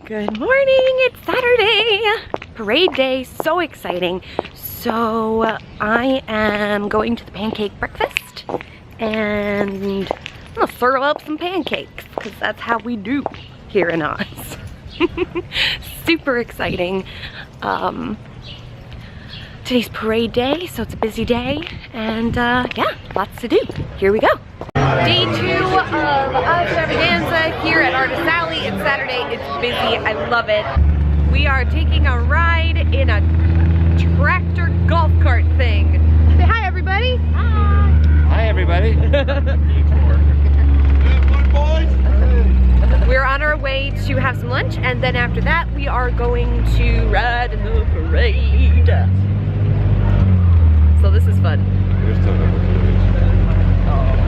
Good morning, it's Saturday, parade day, so exciting. So I am going to the pancake breakfast and I'm gonna throw up some pancakes because that's how we do here in Oz. Super exciting. Today's parade day, so it's a busy day and yeah, lots to do. Here we go. Day 2 of Oz-Stravaganza here at Artist Alley. It's Saturday, it's busy, I love it. We are taking a ride in a tractor golf cart thing. Say hi everybody. Hi. Hi everybody. We're on our way to have some lunch and then after that we are going to ride in the parade. So this is fun.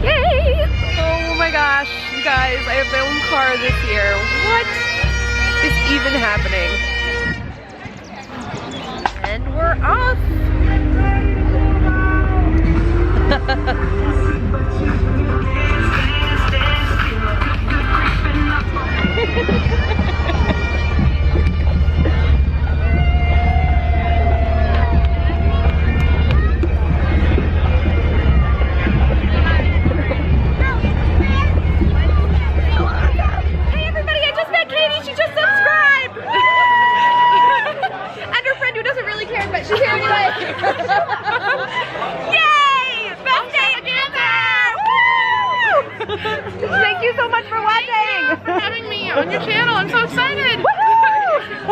Yay! Oh my gosh, you guys, I have my own car this year. What is even happening? And we're off! Thank you so much for watching! For having me on your channel, I'm so excited!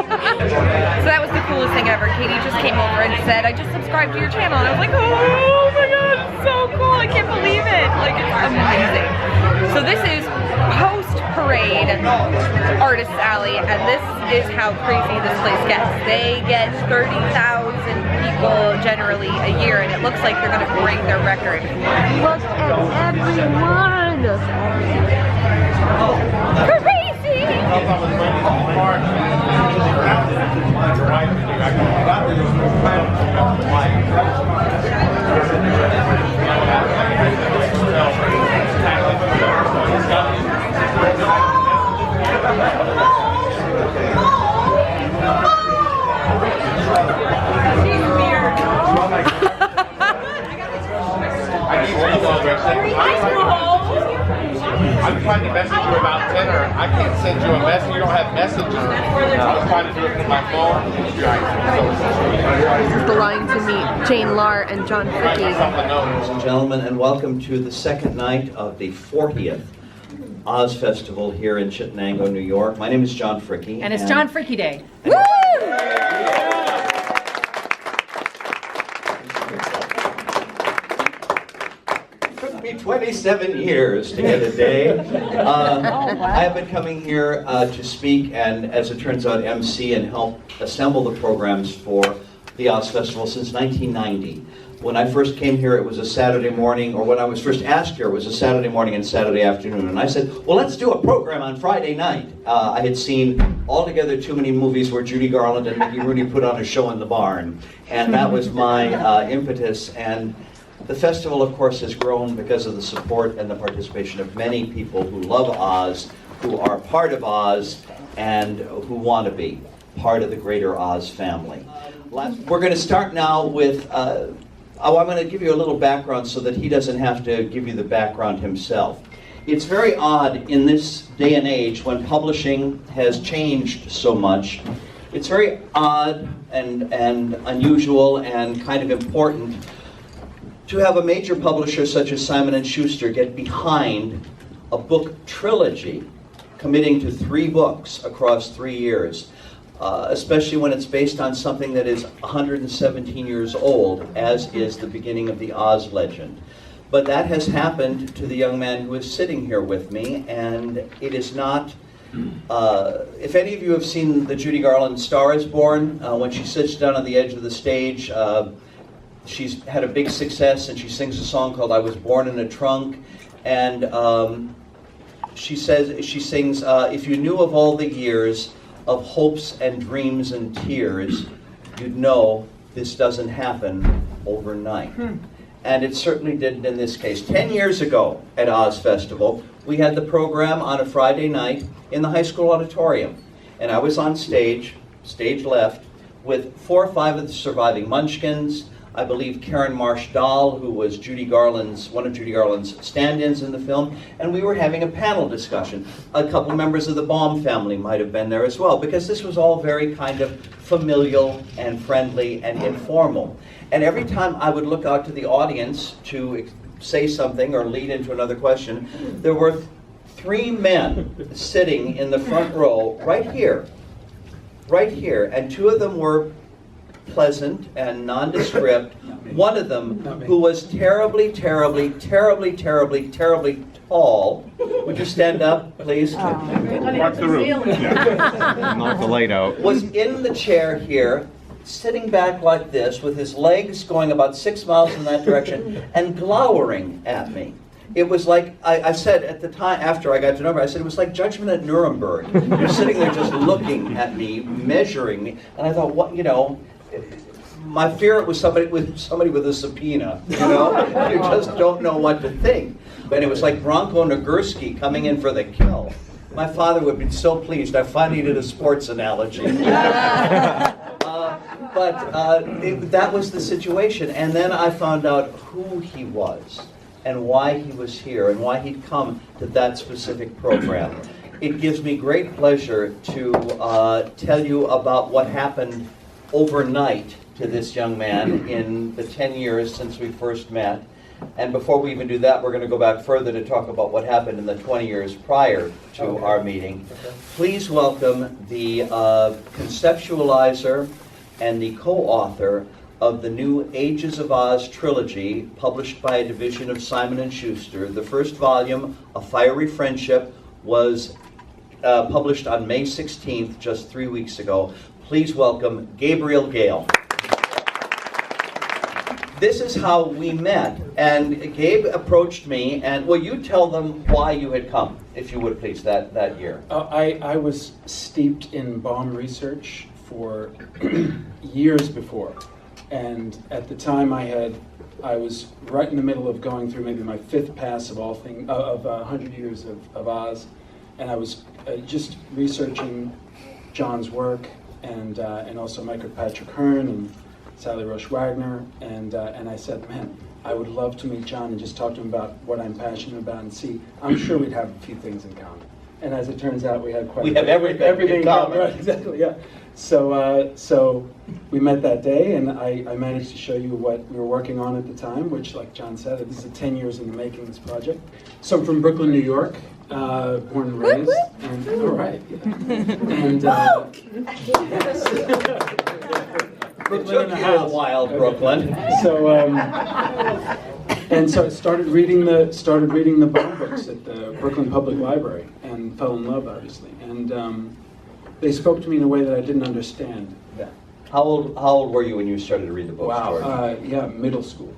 So that was the coolest thing ever. Katie just came over and said, I just subscribed to your channel. And I was like, oh my god, it's so cool. I can't believe it. Like, it's amazing. So this is post-parade Artist Alley, and this is how crazy this place gets. They get 30,000 people generally a year, and it looks like they're going to break their record. Look at everyone! Crazy! I'm trying to message you about dinner. I can't send you a message. You don't have Messenger. I was trying to do it from my phone. The line to meet Jane Lar and John Fricky. Ladies and gentlemen, and welcome to the second night of the 40th Oz Festival here in Chittenango, New York. My name is John Fricky. And it's John Fricky Day. Woo! It took me 27 years to get a day. I have been coming here to speak and, as it turns out, MC and help assemble the programs for the Oz Festival since 1990. When I first came here, it was a Saturday morning, or when I was first asked here, it was a Saturday morning and Saturday afternoon. And I said, well, let's do a program on Friday night. I had seen altogether too many movies where Judy Garland and Mickey Rooney put on a show in the barn. And that was my impetus. And the festival, of course, has grown because of the support and the participation of many people who love Oz, who are part of Oz, and who want to be part of the greater Oz family. We're going to start now with, I'm going to give you a little background so that he doesn't have to give you the background himself. It's very odd in this day and age when publishing has changed so much. It's very odd and unusual and kind of important to have a major publisher such as Simon & Schuster get behind a book trilogy, committing to 3 books across 3 years. Especially when it's based on something that is 117 years old, as is the beginning of the Oz legend. But that has happened to the young man who is sitting here with me, and it is not... if any of you have seen the Judy Garland Star is Born, when she sits down on the edge of the stage, she's had a big success, and she sings a song called I Was Born in a Trunk, and she sings, if you knew of all the years of hopes and dreams and tears, you'd know this doesn't happen overnight. And it certainly didn't in this case. 10 years ago at Oz Festival, we had the program on a Friday night in the high school auditorium. and I was on stage left, with 4 or 5 of the surviving Munchkins, I believe Karen Marsh-Dahl, who was one of Judy Garland's stand-ins in the film, and we were having a panel discussion. A couple members of the Baum family might have been there as well, because this was all very kind of familial and friendly and informal. And every time I would look out to the audience to say something or lead into another question, there were 3 men sitting in the front row right here, and 2 of them were pleasant and nondescript. One of them, who was terribly tall. Would you stand up, please? Watch the room. Knock the light out. Was in the chair here, sitting back like this, with his legs going about 6 miles in that direction, and glowering at me. It was like, I said at the time, after I got to know him, I said, it was like Judgment at Nuremberg. You're sitting there just looking at me, measuring me, and I thought, what, my fear it was somebody with a subpoena, you just don't know what to think. And it was like Bronco Nagurski coming in for the kill. My father would be so pleased. I finally did a sports analogy. That was the situation. And then I found out who he was and why he was here and why he'd come to that specific program. It gives me great pleasure to tell you about what happened overnight to this young man in the 10 years since we first met. And before we even do that, we're going to go back further to talk about what happened in the 20 years prior to our meeting. Please welcome the conceptualizer and the co-author of the new Ages of Oz trilogy, published by a division of Simon & Schuster. The first volume, A Fiery Friendship, was published on May 16th, just 3 weeks ago. Please welcome Gabriel Gale. This is how we met, and Gabe approached me, and will you tell them why you had come, if you would please, that year? I was steeped in Baum research for years before, and at the time I was right in the middle of going through maybe my 5th pass of 100 Years of Oz, and I was just researching John's work, and also Michael Patrick Hearn and Sally Roche Wagner, and I said, man, I would love to meet John and just talk to him about what I'm passionate about and see. I'm sure we'd have a few things in common. And as it turns out, we had everything in common. Right, exactly, yeah. So we met that day, and I managed to show you what we were working on at the time, which, like John said, this is 10 years in the making, this project. So I'm from Brooklyn, New York, born and raised, and all right, yeah. And Brooklyn in the house. Wild Brooklyn. So I started reading the Baum books at the Brooklyn Public Library and fell in love, obviously. And they spoke to me in a way that I didn't understand then. How old were you when you started to read the books? Wow. Middle school.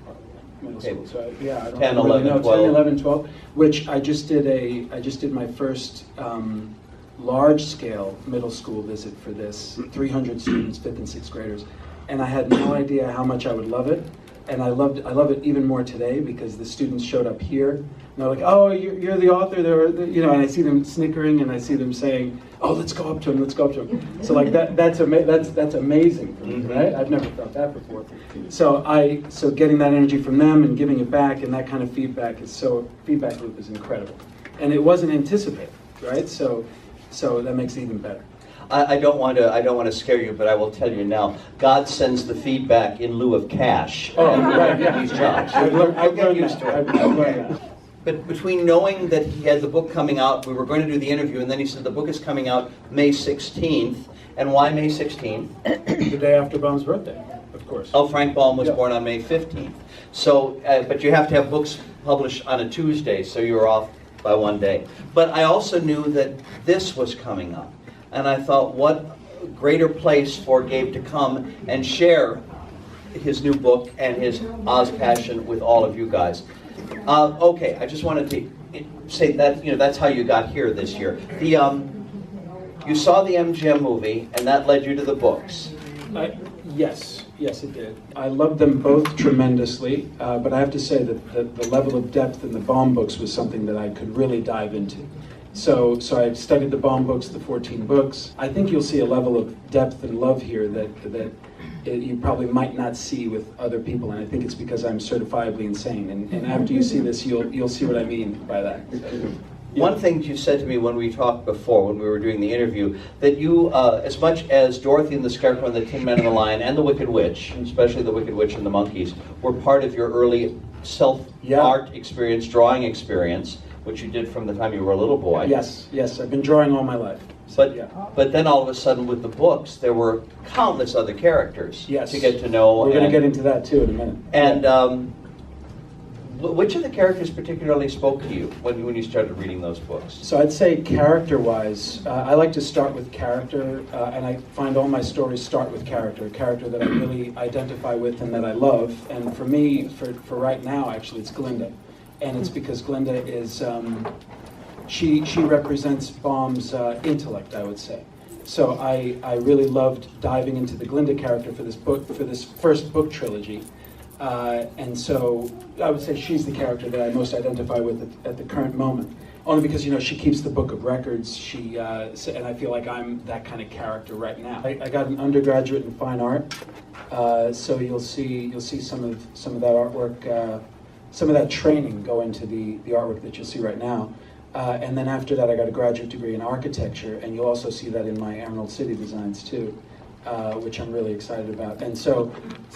Middle school. So I don't 10, really 11, know. 12. 10, 11, 12. Which I just did my first large-scale middle school visit for this. 300 students, 5th and 6th graders. And I had no idea how much I would love it, and I love it even more today because the students showed up here, and they're like, "Oh, you're the author," and I see them snickering, and I see them saying, "Oh, let's go up to him." So like that's amazing for me, right? I've never felt that before. So getting that energy from them and giving it back, and that kind of feedback loop is incredible, and it wasn't anticipated, right? So that makes it even better. I don't want to scare you, but I will tell you now. God sends the feedback in lieu of cash. Oh, right, yeah. These jobs. I've get used to it. I've learned that. But between knowing that he had the book coming out, we were going to do the interview, and then he said the book is coming out May 16th. And why May 16th? The day after Baum's birthday, of course. Oh, Frank Baum was born on May 15th. So, but you have to have books published on a Tuesday, so you were off by one day. But I also knew that this was coming up. And I thought, what greater place for Gabe to come and share his new book and his Oz passion with all of you guys. Okay, I just wanted to say that, that's how you got here this year. You saw the MGM movie, and that led you to the books. Yes, it did. I loved them both tremendously, but I have to say that the level of depth in the Baum books was something that I could really dive into. So I've studied the Baum books, the 14 books. I think you'll see a level of depth and love here that you probably might not see with other people, and I think it's because I'm certifiably insane. And after you see this, you'll see what I mean by that. One thing you said to me when we talked before, when we were doing the interview, that you, as much as Dorothy and the Scarecrow and the Tin Man and the Lion and the Wicked Witch, especially the Wicked Witch and the monkeys, were part of your early self-art experience, drawing experience, which you did from the time you were a little boy. Yes, I've been drawing all my life. But then all of a sudden with the books, there were countless other characters to get to know. We're going to get into that too in a minute. And which of the characters particularly spoke to you when you started reading those books? So I'd say character-wise, I like to start with character, and I find all my stories start with character, a character that I really identify with and that I love. And for me, for right now, actually, it's Glinda. And it's because Glinda is, she represents Baum's intellect, I would say. So I really loved diving into the Glinda character for this book, for this first book trilogy. And so I would say she's the character that I most identify with at the current moment. Only because, she keeps the book of records. And I feel like I'm that kind of character right now. I got an undergraduate in fine art, so you'll see some of that artwork, some of that training go into the artwork that you'll see right now. And then after that, I got a graduate degree in architecture, and you'll also see that in my Emerald City designs too. Which I'm really excited about. And so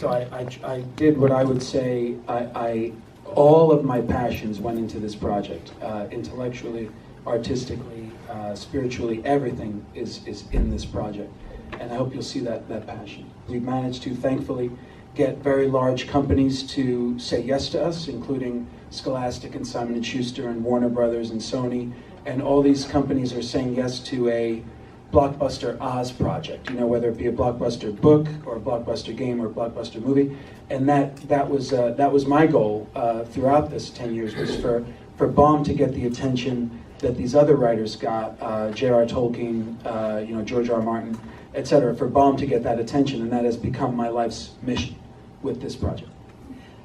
I did what I would say, all of my passions went into this project. Intellectually, artistically, spiritually, everything is in this project. And I hope you'll see that passion. We've managed to, thankfully, get very large companies to say yes to us, including Scholastic and Simon & Schuster and Warner Brothers and Sony. And all these companies are saying yes to a blockbuster Oz project, whether it be a blockbuster book or a blockbuster game or a blockbuster movie. And that was my goal throughout this 10 years, was for Baum to get the attention that these other writers got, J.R. Tolkien, George R. Martin, etc., for Baum to get that attention, and that has become my life's mission with this project.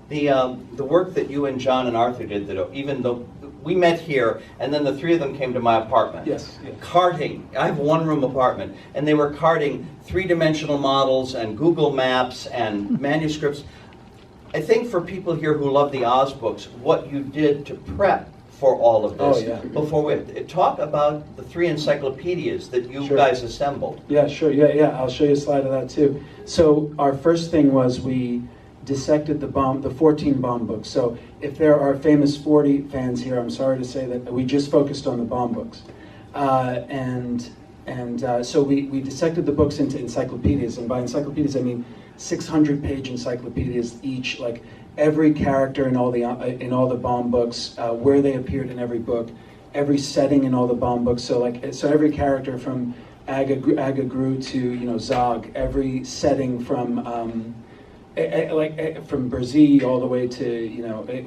The work that you and John and Arthur did, that even though we met here, and then the three of them came to my apartment. Yes. Carting. I have a one-room apartment, and they were carting three-dimensional models and Google Maps and manuscripts. I think for people here who love the Oz books, what you did to prep for all of this. Oh, yeah. Before we talk about the three encyclopedias that you guys assembled. Yeah, sure. Yeah. I'll show you a slide of that too. So our first thing was we dissected the 14 Baum books. So if there are famous 40 fans here, I'm sorry to say that we just focused on the Baum books. So we dissected the books into encyclopedias, and by encyclopedias I mean 600-page encyclopedias each, like every character in all the Baum books, where they appeared in every book, every setting in all the Baum books. So every character from Aga Gru to Zog, every setting from Brzee all the way to,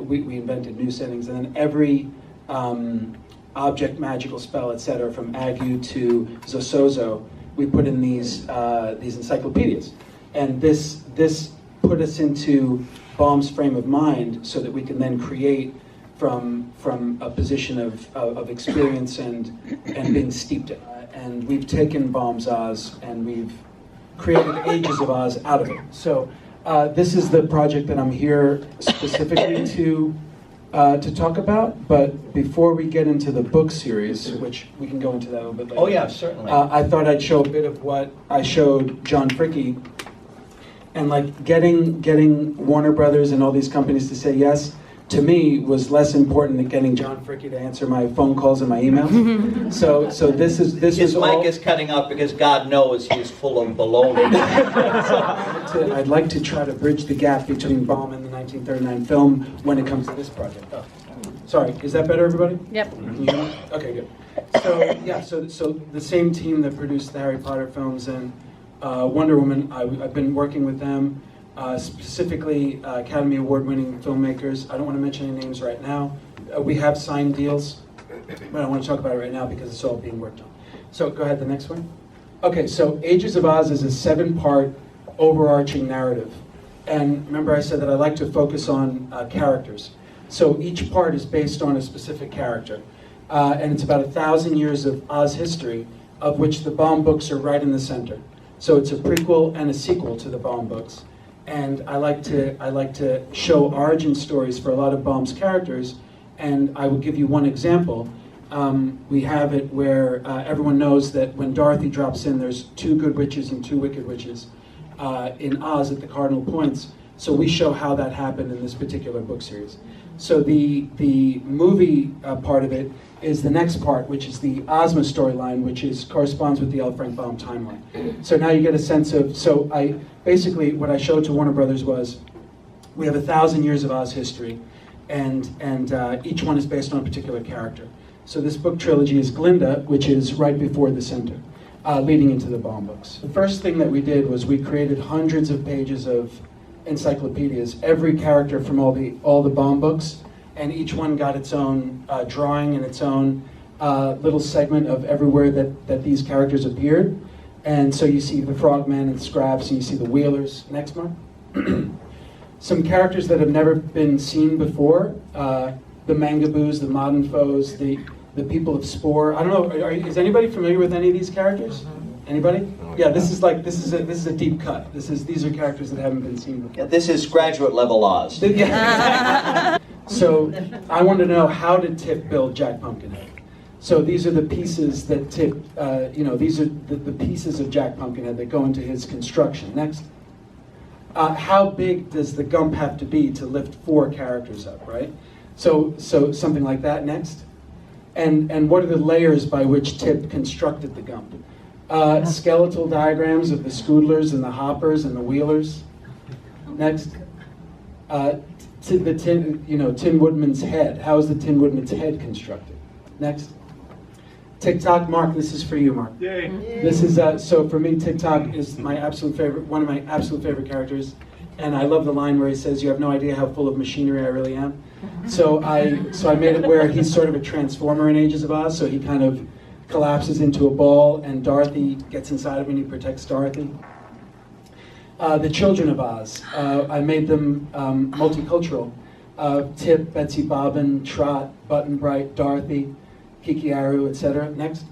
we invented new settings, and then every object, magical spell, etc., from Agu to Zosozo, we put in these encyclopedias. And this put us into Baum's frame of mind so that we can then create from a position of experience and being steeped in. And we've taken Baum's Oz and we've created Ages of Oz out of it. So this is the project that I'm here specifically to talk about, but before we get into the book series, which we can go into that a little bit later. Oh yeah, certainly. I thought I'd show a bit of what I showed John Fricke, and getting Warner Brothers and all these companies to say yes, to me, was less important than getting John Fricke to answer my phone calls and my emails. So this is His all... mic is cutting out because God knows he's full of baloney. I'd like to try to bridge the gap between Baum and the 1939 film when it comes to this project. Oh, sorry, is that better, everybody? Yep. Okay, good. So yeah, so the same team that produced the Harry Potter films and Wonder Woman, I've been working with them, specifically Academy Award-winning filmmakers. I don't want to mention any names right now. We have signed deals, but I don't want to talk about it right now because it's all being worked on. So go ahead, the next one. Okay, so Ages of Oz is a 7-part overarching narrative. And remember I said that I like to focus on characters. So each part is based on a specific character. and it's about 1,000 years of Oz history, of which the Baum books are right in the center. So it's a prequel and a sequel to the Baum books. And I like to show origin stories for a lot of Baum's characters, and I will give you one example. We have it where everyone knows that when Dorothy drops in, there's 2 good witches and 2 wicked witches in Oz at the cardinal points. So we show how that happened in this particular book series. So the movie part of it is the next part, which is the Ozma storyline, which corresponds with the L. Frank Baum timeline. So now you get a sense of, so basically what I showed to Warner Brothers was, we have 1,000 years of Oz history, and each one is based on a particular character. So this book trilogy is Glinda, which is right before the center, leading into the Baum books. The first thing that we did was we created hundreds of pages of encyclopedias, every character from all the Baum books, and each one got its own drawing and its own little segment of everywhere that these characters appeared. And so you see the Frogman and the Scraps, and you see the Wheelers. Next, Mark. Some characters that have never been seen before, the Mangaboos, the Modern Foes, the people of Spore. I don't know, is anybody familiar with any of these characters? Anybody? Yeah, this is a deep cut. These are characters that haven't been seen before. Yeah, this is graduate level Oz. Yeah. So I wanted to know, how did Tip build Jack Pumpkinhead? So these are the pieces that Tip, these are the pieces of Jack Pumpkinhead that go into his construction. Next. How big does the Gump have to be to lift 4 characters up, right? So something like that. Next. And what are the layers by which Tip constructed the Gump? Skeletal diagrams of the Scoodlers and the Hoppers and the Wheelers. Next. The Tin Woodman's head. How is the Tin Woodman's head constructed? Next. TikTok, Mark, this is for you, Mark. Yay. This is, so for me, TikTok is my absolute favorite, one of my absolute favorite characters. And I love the line where he says, "You have no idea how full of machinery I really am." So I made it where he's sort of a transformer in Ages of Oz, so he kind of collapses into a ball, and Dorothy gets inside of him and he protects Dorothy. The Children of Oz, I made them multicultural. Tip, Betsy Bobbin, Trot, Button Bright, Dorothy, Kiki Aru, etc. Next.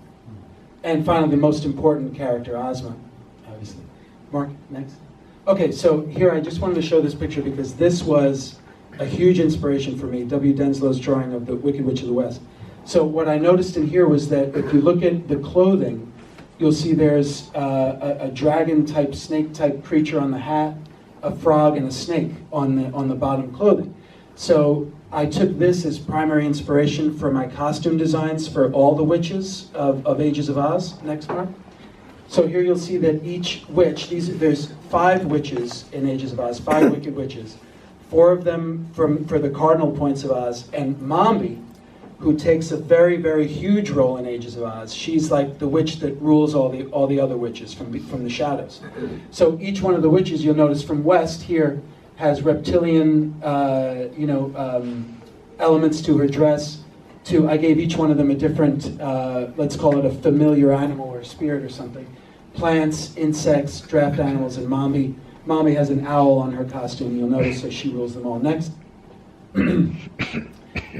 And finally, the most important character, Ozma, obviously. Mark, next. Okay, so here I just wanted to show this picture because this was a huge inspiration for me, W. Denslow's drawing of the Wicked Witch of the West. So what I noticed in here was that if you look at the clothing, you'll see there's a dragon-type, snake-type creature on the hat, a frog, and a snake on the bottom clothing. So I took this as primary inspiration for my costume designs for all the witches of Ages of Oz. Next, Mark. So here you'll see that each witch, there's 5 witches in Ages of Oz, 5 wicked witches. 4 of them for the cardinal points of Oz, and Mombi, who takes a very, very huge role in Ages of Oz. She's like the witch that rules all the other witches from the shadows. So each one of the witches, you'll notice from West here, has reptilian, elements to her dress. I gave each one of them a different, let's call it a familiar animal or spirit or something. Plants, insects, draft animals, and Mombi. Mombi has an owl on her costume, you'll notice, so she rules them all. Next. And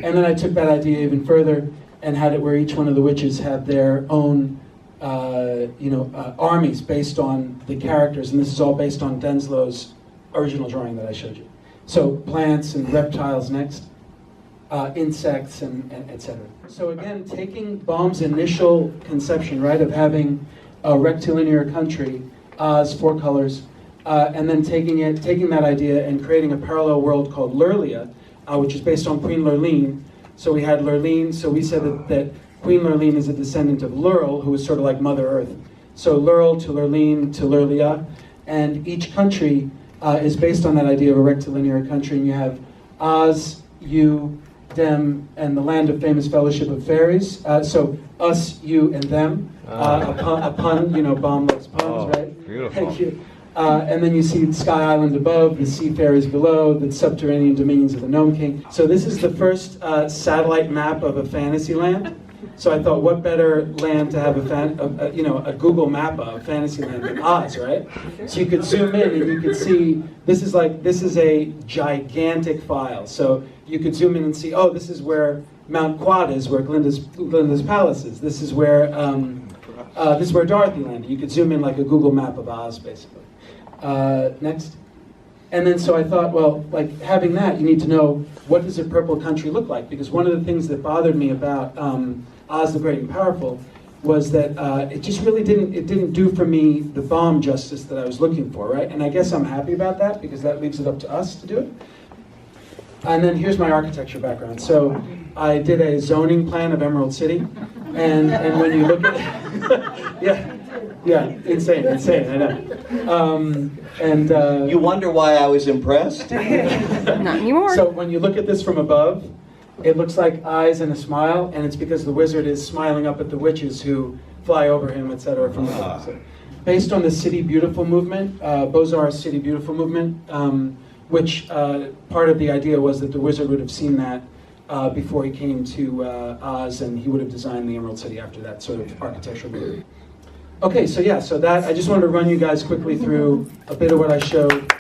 then I took that idea even further and had it where each one of the witches have their own, armies based on the characters, and this is all based on Denslow's original drawing that I showed you. So plants and reptiles next, insects and etc. So again, taking Baum's initial conception, right, of having a rectilinear country, Oz, 4 colors, and then taking that idea and creating a parallel world called Lurlia, which is based on Queen Lurline. So we had Lurline, so we said that Queen Lurline is a descendant of Lurl, who is sort of like Mother Earth. So Lurl to Lurline to Lurlia, and each country is based on that idea of a rectilinear country, and you have Oz, you, them, and the land of famous fellowship of fairies. So us, you, and them. A pun, Baum loves puns, right? Beautiful. Thank you. And then you see Sky Island above, the sea fairies below, the subterranean dominions of the Gnome King. So this is the first satellite map of a fantasy land. So I thought, what better land to have a Google map of Fantasyland than Oz, right? So you could zoom in and you could see this is a gigantic file. So you could zoom in and see, oh, this is where Mount Quad is, where Glinda's palace is. This is where Dorothy landed. You could zoom in like a Google map of Oz, basically. Next. And then so I thought, well, like having that, you need to know, what does a purple country look like? Because one of the things that bothered me about Oz the Great and Powerful was that it just really didn't do for me the bomb justice that I was looking for, right? And I guess I'm happy about that, because that leaves it up to us to do it. And then here's my architecture background. So I did a zoning plan of Emerald City, and when you look at yeah, insane, I know. You wonder why I was impressed? Not anymore. So when you look at this from above, it looks like eyes and a smile, and it's because the wizard is smiling up at the witches who fly over him, etc. from above. So, based on the City Beautiful movement, Beaux-Arts City Beautiful movement, which part of the idea was that the wizard would have seen that before he came to Oz, and he would have designed the Emerald City after that sort of architectural movement. Okay, so yeah, so that, I just wanted to run you guys quickly through a bit of what I showed